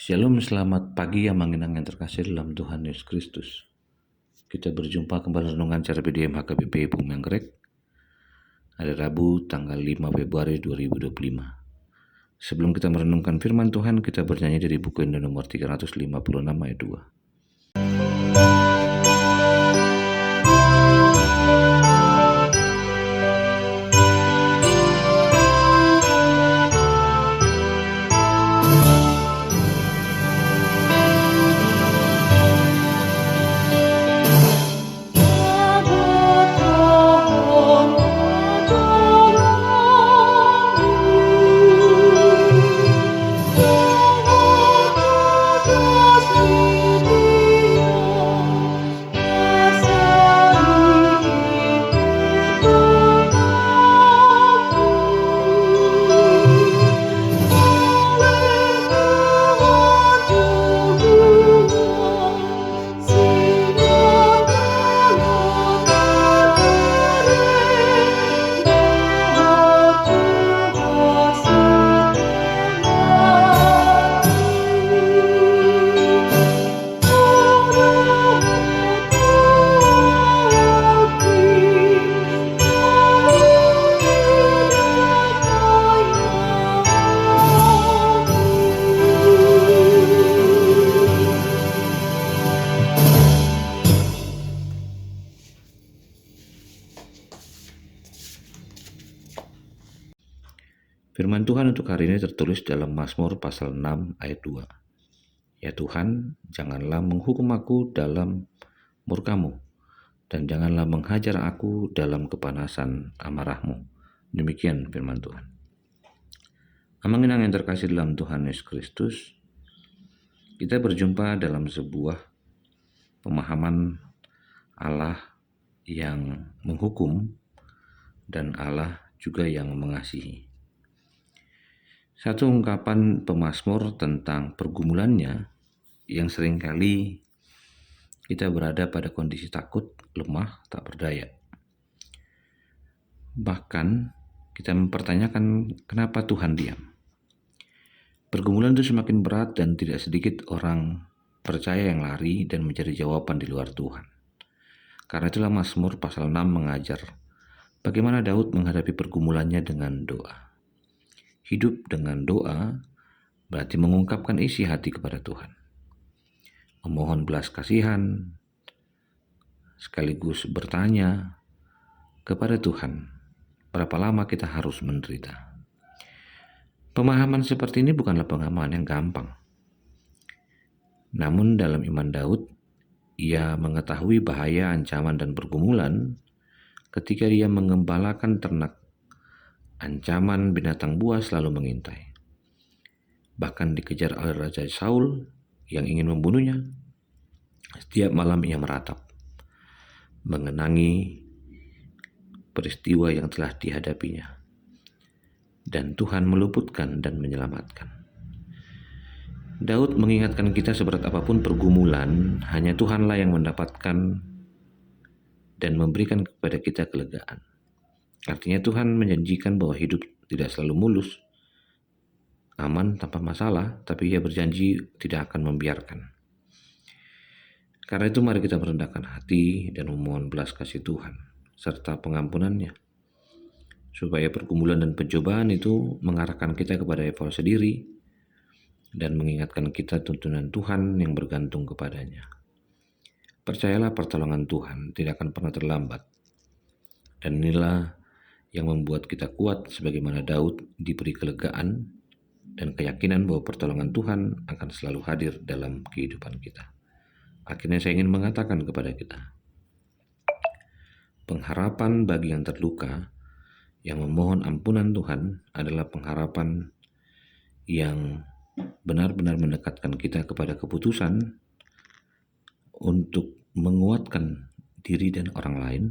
Shalom, selamat pagi yang mengenang yang terkasih dalam Tuhan Yesus Kristus. Kita berjumpa kembali renungan cara BDM HKBP Bung Manggrek. Hari Rabu tanggal 5 Februari 2025. Sebelum kita merenungkan firman Tuhan, kita bernyanyi dari buku Injil nomor 356 ayat 2. Firman Tuhan untuk hari ini tertulis dalam Mazmur pasal 6 ayat 2. Ya Tuhan, janganlah menghukum aku dalam murka-Mu, dan janganlah menghajar aku dalam kepanasan amarah-Mu. Demikian firman Tuhan. Amanginang yang terkasih dalam Tuhan Yesus Kristus, kita berjumpa dalam sebuah pemahaman Allah yang menghukum dan Allah juga yang mengasihi. Satu ungkapan pemazmur tentang pergumulannya yang seringkali kita berada pada kondisi takut, lemah, tak berdaya. Bahkan kita mempertanyakan kenapa Tuhan diam. Pergumulan itu semakin berat dan tidak sedikit orang percaya yang lari dan mencari jawaban di luar Tuhan. Karena itulah Mazmur pasal 6 mengajar bagaimana Daud menghadapi pergumulannya dengan doa. Hidup dengan doa berarti mengungkapkan isi hati kepada Tuhan. Memohon belas kasihan, sekaligus bertanya kepada Tuhan, berapa lama kita harus menderita. Pemahaman seperti ini bukanlah pemahaman yang gampang. Namun dalam iman Daud, ia mengetahui bahaya, ancaman, dan pergumulan ketika dia mengembalakan ternak. Ancaman binatang buas selalu mengintai. Bahkan dikejar oleh Raja Saul yang ingin membunuhnya. Setiap malam ia meratap, mengenangi peristiwa yang telah dihadapinya. Dan Tuhan meluputkan dan menyelamatkan. Daud mengingatkan kita seberat apapun pergumulan, hanya Tuhanlah yang mendapatkan dan memberikan kepada kita kelegaan. Artinya Tuhan menjanjikan bahwa hidup tidak selalu mulus, aman tanpa masalah, tapi Ia berjanji tidak akan membiarkan. Karena itu mari kita merendahkan hati dan memohon belas kasih Tuhan, serta pengampunannya, supaya pergumulan dan pencobaan itu mengarahkan kita kepada evaluasi diri dan mengingatkan kita tuntunan Tuhan yang bergantung kepadanya. Percayalah pertolongan Tuhan tidak akan pernah terlambat, dan inilah yang membuat kita kuat sebagaimana Daud diberi kelegaan dan keyakinan bahwa pertolongan Tuhan akan selalu hadir dalam kehidupan kita. Akhirnya saya ingin mengatakan kepada kita, pengharapan bagi yang terluka, yang memohon ampunan Tuhan adalah pengharapan yang benar-benar mendekatkan kita kepada keputusan untuk menguatkan diri dan orang lain.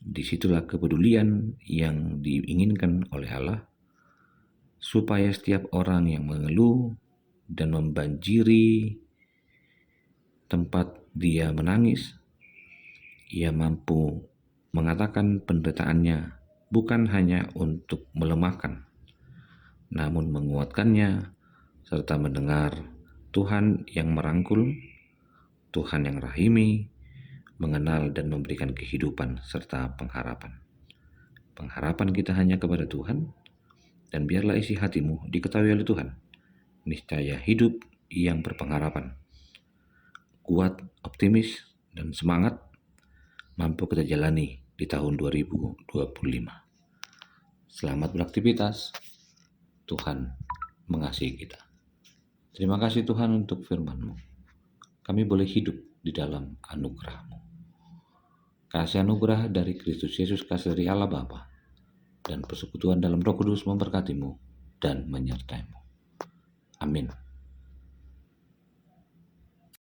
Disitulah kepedulian yang diinginkan oleh Allah, supaya setiap orang yang mengeluh dan membanjiri tempat dia menangis, ia mampu mengatakan penderitaannya bukan hanya untuk melemahkan, namun menguatkannya serta mendengar Tuhan yang merangkul, Tuhan yang rahimi, mengenal dan memberikan kehidupan serta pengharapan. Pengharapan kita hanya kepada Tuhan, dan biarlah isi hatimu diketahui oleh Tuhan. Niscaya hidup yang berpengharapan, kuat, optimis, dan semangat mampu kita jalani di tahun 2025. Selamat beraktivitas. Tuhan mengasihi kita. Terima kasih Tuhan untuk firman-Mu. Kami boleh hidup di dalam anugerah-Mu. Kasih anugerah dari Kristus Yesus, kasih dari Allah Bapa, dan persekutuan dalam Roh Kudus memberkati-Mu dan menyertai-Mu. Amin.